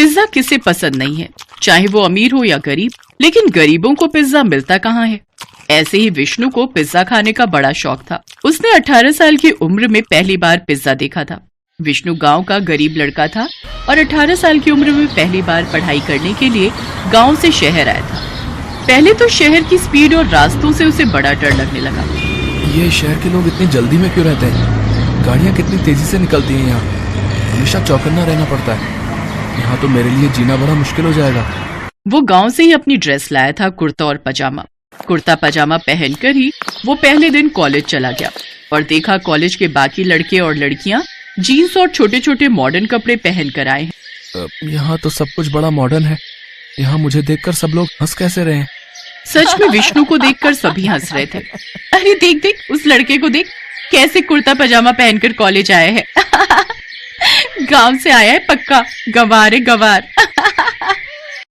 Pizza किसे पसंद नहीं है, चाहे वो अमीर हो या गरीब। लेकिन गरीबों को पिज्जा मिलता कहाँ है। ऐसे ही विष्णु को पिज्जा खाने का बड़ा शौक था। उसने 18 साल की उम्र में पहली बार पिज्जा देखा था। विष्णु गांव का गरीब लड़का था और 18 साल की उम्र में पहली बार पढ़ाई करने के लिए गांव से शहर आया था। पहले तो शहर की स्पीड और रास्तों से उसे बड़ा डर लगने लगा। ये शहर के लोग इतनी जल्दी में क्यों रहते हैं? गाड़ियाँ कितनी तेजी से निकलती हैं यहाँ। हमेशा चौकन्ना रहना पड़ता है। यहाँ तो मेरे लिए जीना बड़ा मुश्किल हो जाएगा। वो गांव से ही अपनी ड्रेस लाया था, कुर्ता और पजामा। कुर्ता पजामा पहनकर ही वो पहले दिन कॉलेज चला गया और देखा कॉलेज के बाकी लड़के और लड़कियां जीन्स और छोटे छोटे मॉडर्न कपड़े पहन कर आए हैं। यहाँ तो सब कुछ बड़ा मॉडर्न है। यहाँ मुझे देखकर सब लोग हंस कैसे रहे हैं? सच में विष्णु को देखकर सभी हंस रहे थे। अरे देख देख, उस लड़के को देख, कैसे कुर्ता पजामा पहनकर कॉलेज आया है। गांव से आया है पक्का, गंवार है गंवार।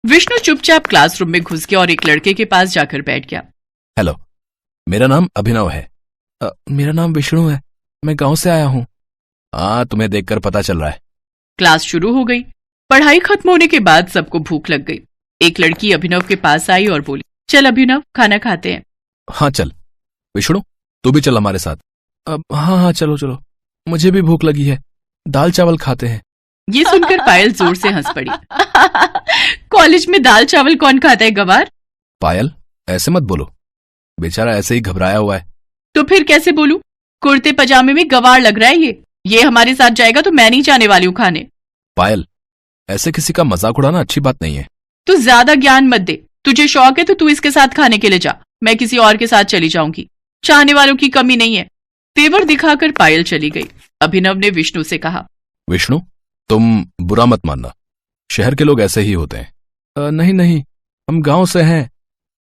विष्णु चुपचाप क्लासरूम में घुस गया और एक लड़के के पास जाकर बैठ गया। हेलो, मेरा नाम अभिनव है। मेरा नाम विष्णु है, मैं गांव से आया हूँ। हाँ, तुम्हें देखकर पता चल रहा है। क्लास शुरू हो गई। पढ़ाई खत्म होने के बाद सबको भूख लग गई। एक लड़की अभिनव के पास आई और बोली, चल अभिनव, खाना खाते हैं। हाँ चल। विष्णु, तू भी चल हमारे साथ। हाँ चलो चलो, मुझे भी भूख लगी है, दाल चावल खाते हैं। ये सुनकर पायल जोर से हंस पड़ी। कॉलेज में दाल चावल कौन खाता है गवार? पायल, ऐसे मत बोलो, बेचारा ऐसे ही घबराया हुआ है। तो फिर कैसे बोलूं? कुर्ते पजामे में गवार लग रहा है ये हमारे साथ जाएगा तो मैं नहीं जाने वाली हूँ खाने। पायल, ऐसे किसी का मजाक उड़ाना अच्छी बात नहीं है। तू ज्यादा ज्ञान मत दे। तुझे शौक है तो तू इसके साथ खाने के लिए जा, मैं किसी और के साथ चली जाऊंगी। चाहने वालों की कमी नहीं है। तेवर दिखाकर पायल चली गई। अभिनव ने विष्णु से कहा, विष्णु, तुम बुरा मत मानना, शहर के लोग ऐसे ही होते हैं। नहीं नहीं, हम गांव से हैं,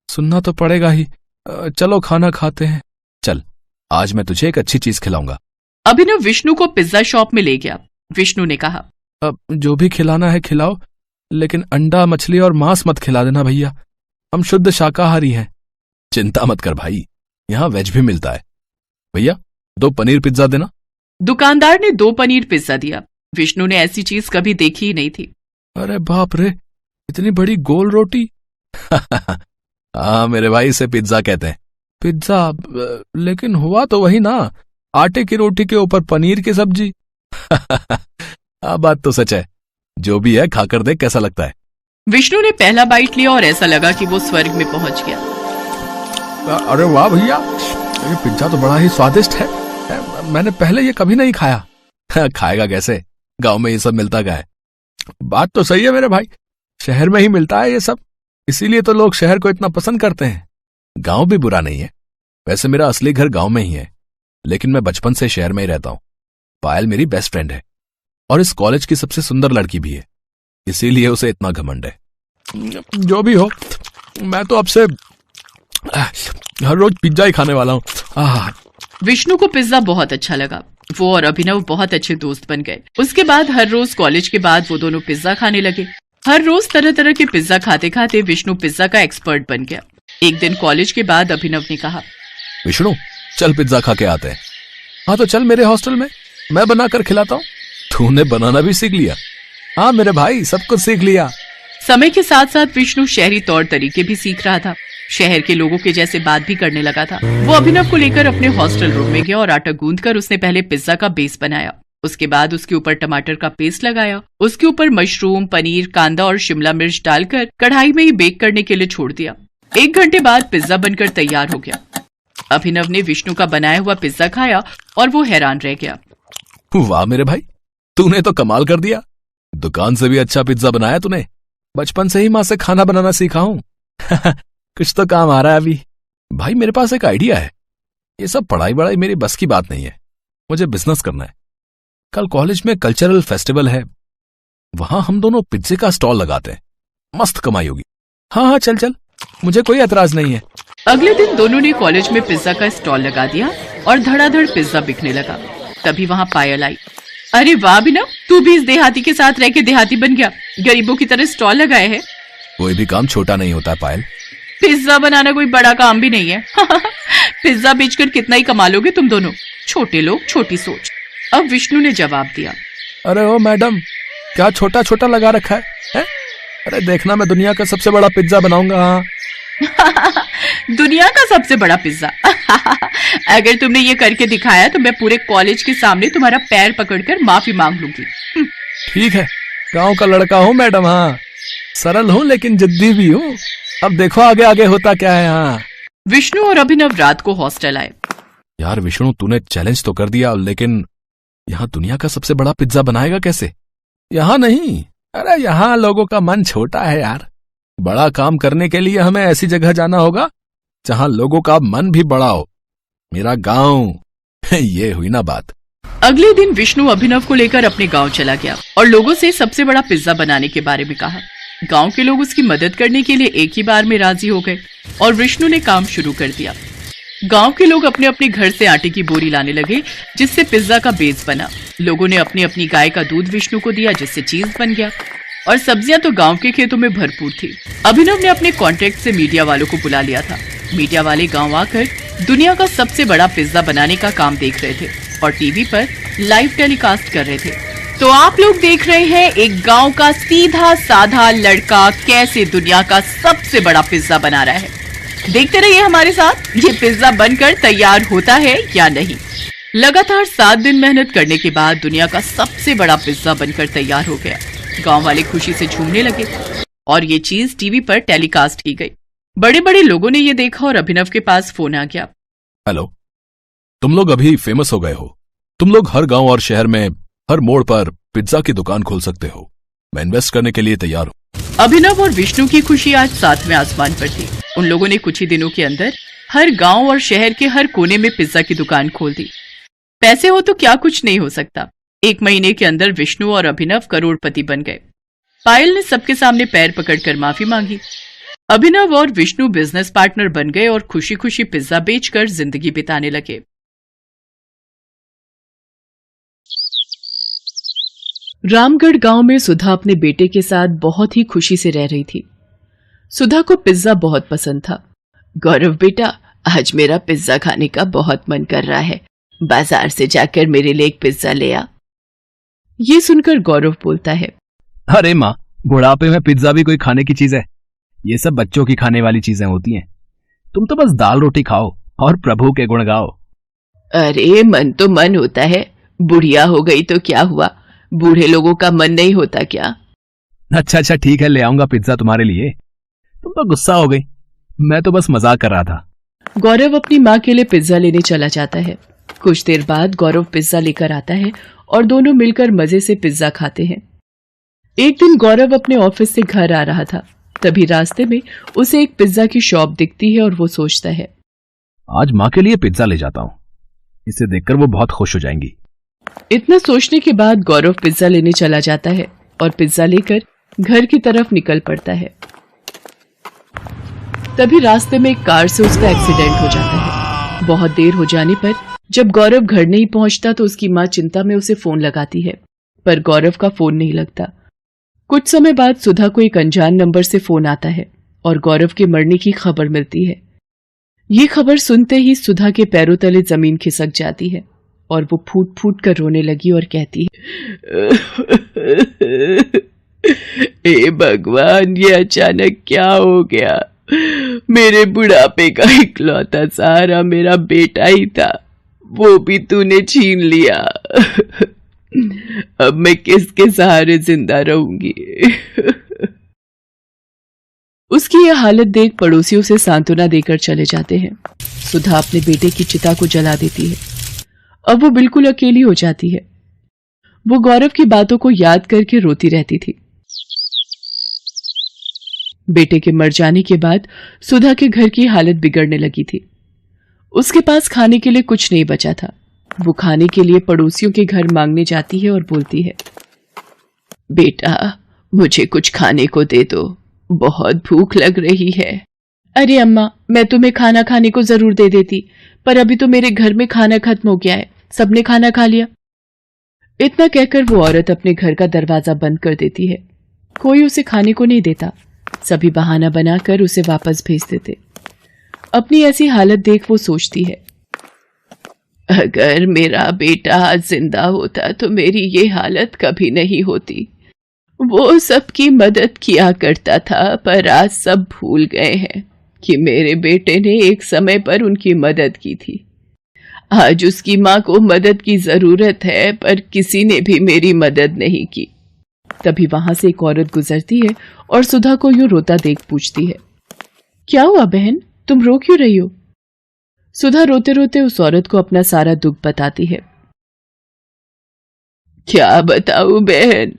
सुनना तो पड़ेगा ही। चलो खाना खाते हैं। चल, आज मैं तुझे एक अच्छी चीज खिलाऊंगा। अभिनव विष्णु को पिज्जा शॉप में ले गया। विष्णु ने कहा, जो भी खिलाना है खिलाओ, लेकिन अंडा, मछली और मांस मत खिला देना भैया, हम शुद्ध शाकाहारी हैं। चिंता मत कर भाई, यहाँ वेज भी मिलता है। भैया, 2 पनीर पिज्जा देना। दुकानदार ने 2 पनीर पिज्जा दिया। विष्णु ने ऐसी चीज कभी देखी ही नहीं थी। अरे बाप रे, इतनी बड़ी गोल रोटी। हाँ मेरे भाई, इसे पिज्जा कहते हैं। पिज्जा? लेकिन हुआ तो वही ना, आटे की रोटी के ऊपर पनीर की सब्जी। हाँ, बात तो सच है। जो भी है, खाकर देख कैसा लगता है। विष्णु ने पहला बाइट लिया और ऐसा लगा कि वो स्वर्ग में पहुंच गया। अरे वाह भैया, ये पिज्जा तो बड़ा ही स्वादिष्ट है। मैंने पहले ये कभी नहीं खाया। खाएगा कैसे, गांव में ये सब मिलता क्या है। बात तो सही है मेरे भाई, शहर में ही मिलता है ये सब, इसीलिए तो लोग शहर को इतना पसंद करते हैं। गांव भी बुरा नहीं है, वैसे मेरा असली घर गांव में ही है, लेकिन मैं बचपन से शहर में ही रहता हूं। पायल मेरी बेस्ट फ्रेंड है और इस कॉलेज की सबसे सुंदर लड़की भी है, इसीलिए उसे इतना घमंड है। जो भी हो, मैं तो अब से हर रोज पिज्जा ही खाने वाला हूँ। विष्णु को पिज्जा बहुत अच्छा लगा। वो और अभिनव बहुत अच्छे दोस्त बन गए। उसके बाद हर रोज कॉलेज के बाद वो दोनों पिज्जा खाने लगे। हर रोज तरह तरह के पिज्जा खाते खाते विष्णु पिज्जा का एक्सपर्ट बन गया। एक दिन कॉलेज के बाद अभिनव ने कहा, विष्णु, चल पिज्जा खा के आते हैं। हाँ तो चल मेरे हॉस्टल में, मैं बनाकर खिलाता हूँ। तूने बनाना भी सीख लिया? हाँ मेरे भाई, सब कुछ सीख लिया। समय के साथ साथ विष्णु शहरी तौर तरीके भी सीख रहा था। शहर के लोगों के जैसे बात भी करने लगा था। वो अभिनव को लेकर अपने हॉस्टल रूम में गया और आटा गूंथकर उसने पहले पिज्जा का बेस बनाया। उसके बाद उसके ऊपर टमाटर का पेस्ट लगाया। उसके ऊपर मशरूम, पनीर, कांदा और शिमला मिर्च डालकर कढ़ाई में ही बेक करने के लिए छोड़ दिया। 1 घंटे बाद पिज्जा बनकर तैयार हो गया। अभिनव ने विष्णु का बनाया हुआ पिज्जा खाया और वो हैरान रह गया। वाह मेरे भाई, तूने तो कमाल कर दिया। दुकान से भी अच्छा पिज्जा बनाया तूने। बचपन से ही माँ से खाना बनाना सीखा हूँ। कुछ तो काम आ रहा है अभी। भाई मेरे पास एक आइडिया है। ये सब पढ़ाई वढ़ाई मेरी बस की बात नहीं है, मुझे बिजनेस करना है। कल कॉलेज में कल्चरल फेस्टिवल है, वहां हम दोनों पिज्जे का स्टॉल लगाते हैं, मस्त कमाई होगी। हाँ चल चल, मुझे कोई एतराज नहीं है। अगले दिन दोनों ने कॉलेज में पिज्जा का स्टॉल लगा दिया और धड़ाधड़ पिज्जा बिकने लगा। तभी वहाँ पायल आई। अरे वाह अभिनव, तू भी इस देहाती के साथ रह के देहाती बन गया, गरीबों की तरह स्टॉल लगाए है। कोई भी काम छोटा नहीं होता पायल। पिज्जा बनाना कोई बड़ा काम भी नहीं है। पिज्जा बेचकर कितना ही कमा लोगे तुम दोनों, छोटे लोग छोटी सोच। अब विष्णु ने जवाब दिया, अरे ओ मैडम, क्या छोटा छोटा लगा रखा है, है? अरे देखना, मैं दुनिया का सबसे बड़ा पिज्जा बनाऊंगा। हाँ, दुनिया का सबसे बड़ा पिज्जा। अगर तुमने ये करके दिखाया तो मैं पूरे कॉलेज के सामने तुम्हारा पैर पकड़कर माफी मांग लूंगी। ठीक है, गांव का लड़का हूँ मैडम। हाँ, सरल हूँ लेकिन जिद्दी भी हूँ। अब देखो आगे आगे होता क्या है। हाँ, विष्णु और अभिनव रात को हॉस्टल आए। यार विष्णु, तूने चैलेंज तो कर दिया, लेकिन यहाँ दुनिया का सबसे बड़ा पिज्जा बनाएगा कैसे? यहाँ नहीं, अरे यहाँ लोगों का मन छोटा है यार। बड़ा काम करने के लिए हमें ऐसी जगह जाना होगा जहाँ लोगों का मन भी बड़ा हो। मेरा गांव। ये हुई ना बात। अगले दिन विष्णु अभिनव को लेकर अपने गांव चला गया और लोगों से सबसे बड़ा पिज्जा बनाने के बारे में कहा। गांव के लोग उसकी मदद करने के लिए एक ही बार में राजी हो गए और विष्णु ने काम शुरू कर दिया। गांव के लोग अपने अपने घर से आटे की बोरी लाने लगे, जिससे पिज्जा का बेस बना। लोगों ने अपनी अपनी गाय का दूध विष्णु को दिया, जिससे चीज बन गया। और सब्जियां तो गांव के खेतों में भरपूर थी। अभिनव ने अपने कॉन्ट्रैक्ट से मीडिया वालों को बुला लिया था। मीडिया वाले गांव आकर दुनिया का सबसे बड़ा पिज्जा बनाने का काम देख रहे थे और टीवी पर लाइव टेलीकास्ट कर रहे थे। तो आप लोग देख रहे हैं एक गांव का सीधा साधा लड़का कैसे दुनिया का सबसे बड़ा पिज्जा बना रहा है। देखते रहिए हमारे साथ, ये पिज्जा बनकर तैयार होता है या नहीं। लगातार 7 दिन मेहनत करने के बाद दुनिया का सबसे बड़ा पिज्जा बनकर तैयार हो गया। गांव वाले खुशी से झूमने लगे और ये चीज टीवी पर टेलीकास्ट की गई। बड़े बड़े लोगों ने ये देखा और अभिनव के पास फोन आ गया। हेलो, तुम लोग अभी फेमस हो गए हो। तुम लोग हर गांव और शहर में हर मोड़ पर पिज्जा की दुकान खोल सकते हो। मैं इन्वेस्ट करने के लिए तैयार हूँ। अभिनव और विष्णु की खुशी आज 7वें आसमान पर थी। उन लोगों ने कुछ ही दिनों के अंदर हर गांव और शहर के हर कोने में पिज्जा की दुकान खोल दी। पैसे हो तो क्या कुछ नहीं हो सकता। 1 महीने के अंदर विष्णु और अभिनव करोड़पति बन गए। पायल ने सबके सामने पैर पकड़कर माफी मांगी। अभिनव और विष्णु बिजनेस पार्टनर बन गए और खुशी खुशी पिज्जा बेचकर जिंदगी बिताने लगे। रामगढ़ गांव में सुधा अपने बेटे के साथ बहुत ही खुशी से रह रही थी। सुधा को पिज्जा बहुत पसंद था। गौरव बेटा, आज मेरा पिज्जा खाने का बहुत मन कर रहा है। बाजार से जाकर मेरे लिए एक पिज्जा ले आ। ये सुनकर गौरव बोलता है, अरे माँ, बुढ़ापे में पिज्जा भी कोई खाने की चीज है? ये सब बच्चों की खाने वाली चीजें होती हैं। तुम तो बस दाल रोटी खाओ और प्रभु के गुण गाओ। अरे मन तो मन होता है, बुढ़िया हो गई तो क्या हुआ, बूढ़े लोगों का मन नहीं होता क्या? अच्छा ठीक है, ले आऊंगा पिज्जा तुम्हारे लिए। तुम तो गुस्सा हो गई, मैं तो बस मजाक कर रहा था। गौरव अपनी माँ के लिए पिज्जा लेने चला जाता है। कुछ देर बाद गौरव पिज्जा लेकर आता है और दोनों मिलकर मजे से पिज्जा खाते हैं। एक दिन गौरव अपने ऑफिस से घर आ रहा था, तभी रास्ते में उसे एक पिज्जा की शॉप दिखती है और वो सोचता है, आज माँ के लिए पिज्जा ले जाता हूँ, इसे देखकर वो बहुत खुश हो जाएंगी। इतना सोचने के बाद गौरव पिज्जा लेने चला जाता है और पिज्जा लेकर घर की तरफ निकल पड़ता है। तभी रास्ते में एक कार से उसका एक्सीडेंट हो जाता है। बहुत देर हो जाने पर जब गौरव घर नहीं पहुंचता तो उसकी माँ चिंता में उसे फोन लगाती है, पर गौरव का फोन नहीं लगता। कुछ समय बाद सुधा को एक अनजान नंबर से फोन आता है और गौरव के मरने की खबर मिलती है। ये खबर सुनते ही सुधा के पैरों तले जमीन खिसक जाती है और वो फूट फूट कर रोने लगी और कहती है, हे भगवान, ये अचानक क्या हो गया? मेरे बुढ़ापे का इकलौता सहारा मेरा बेटा ही था, वो भी तूने छीन लिया। अब मैं किसके सहारे जिंदा रहूंगी? उसकी यह हालत देख पड़ोसियों उसे सांत्वना देकर चले जाते हैं। सुधा अपने बेटे की चिता को जला देती है। अब वो बिल्कुल अकेली हो जाती है। वो गौरव की बातों को याद करके रोती रहती थी। बेटे के मर जाने के बाद सुधा के घर की हालत बिगड़ने लगी थी। उसके पास खाने के लिए कुछ नहीं बचा था। वो खाने के लिए पड़ोसियों के घर मांगने जाती है और बोलती है, बेटा मुझे कुछ खाने को दे दो, बहुत भूख लग रही है। अरे अम्मा, मैं तुम्हें खाना खाने को जरूर दे देती, पर अभी तो मेरे घर में खाना खत्म हो गया है, सबने खाना खा लिया। इतना कहकर वो औरत अपने घर का दरवाजा बंद कर देती है। कोई उसे खाने को नहीं देता। सभी बहाना बनाकर उसे वापस भेज देते। अपनी ऐसी हालत देख वो सोचती है, अगर मेरा बेटा जिंदा होता तो मेरी ये हालत कभी नहीं होती। वो सबकी मदद किया करता था, पर आज सब भूल गए हैं कि मेरे बेटे ने एक समय पर उनकी मदद की थी। आज उसकी माँ को मदद की जरूरत है, पर किसी ने भी मेरी मदद नहीं की। तभी वहां से एक औरत गुजरती है और सुधा को यूं रोता देख पूछती है, क्या हुआ बहन, तुम रो क्यों रही हो? सुधा रोते रोते उस औरत को अपना सारा दुख बताती है। क्या बताऊं बहन,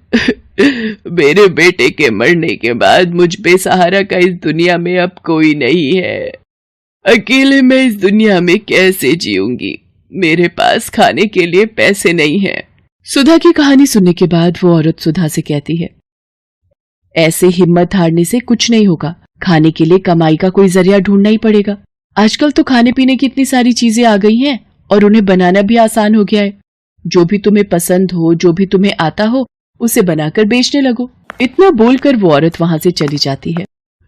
मेरे बेटे के मरने के बाद मुझ बेसहारा का इस दुनिया में अब कोई नहीं है। अकेले मैं इस दुनिया में कैसे जीऊंगी? मेरे पास खाने के लिए पैसे नहीं हैं। सुधा की कहानी सुनने के बाद वो औरत सुधा से कहती है, ऐसे हिम्मत हारने से कुछ नहीं होगा। खाने के लिए कमाई का कोई जरिया ढूंढना ही पड़ेगा। आजकल तो खाने पीने की इतनी सारी चीजें आ गई हैं और उन्हें बनाना भी आसान हो गया है। जो भी तुम्हें पसंद हो, जो भी तुम्हें आता हो, उसे बनाकर बेचने लगो। इतना बोलकर वो औरत वहां से चली जाती है।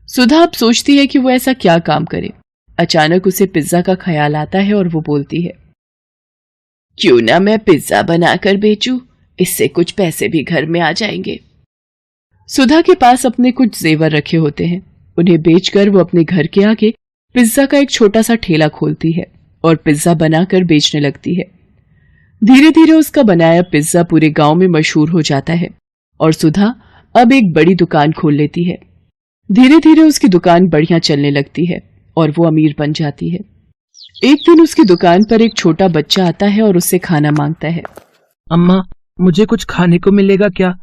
सुधा अब सोचती है कि वो ऐसा क्या काम करे। अचानक उसे पिज्जा का ख्याल आता है और वो बोलती है, क्यों ना मैं पिज्जा बनाकर बेचूं, इससे कुछ पैसे भी घर में आ जाएंगे। सुधा के पास अपने कुछ जेवर रखे होते हैं। उन्हें बेचकर वो अपने घर के आगे पिज्जा का एक छोटा सा ठेला खोलती है और पिज्जा बनाकर बेचने लगती है। धीरे धीरे उसका बनाया पिज्जा पूरे गांव में मशहूर हो जाता है और सुधा अब एक बड़ी दुकान खोल लेती है। धीरे धीरे उसकी दुकान बढ़िया चलने लगती है और वो अमीर बन जाती है। एक दिन उसकी दुकान पर एक छोटा बच्चा आता है और उससे खाना मांगता है। अम्मा, मुझे कुछ खाने को मिलेगा क्या?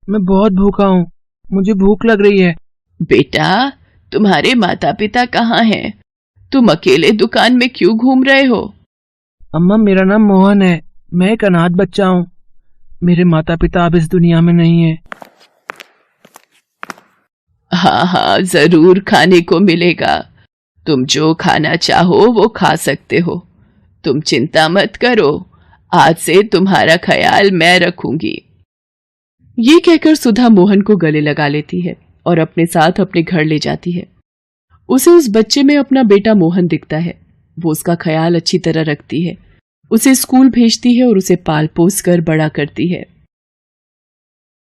मैं बहुत भूखा हूँ, मुझे भूख लग रही है। बेटा, तुम्हारे माता पिता कहाँ हैं? तुम अकेले दुकान में क्यों घूम रहे हो? अम्मा, मेरा नाम मोहन है, मैं एक अनाथ बच्चा हूँ। मेरे माता पिता अब इस दुनिया में नहीं है। हाँ हाँ, जरूर खाने को मिलेगा। तुम जो खाना चाहो वो खा सकते हो। तुम चिंता मत करो, आज से तुम्हारा ख्याल मैं रखूंगी। ये कहकर सुधा मोहन को गले लगा लेती है और अपने साथ अपने घर ले जाती है। उसे उस बच्चे में अपना बेटा मोहन दिखता है। वो उसका ख्याल अच्छी तरह रखती है, उसे स्कूल भेजती है और उसे पाल पोस कर बड़ा करती है।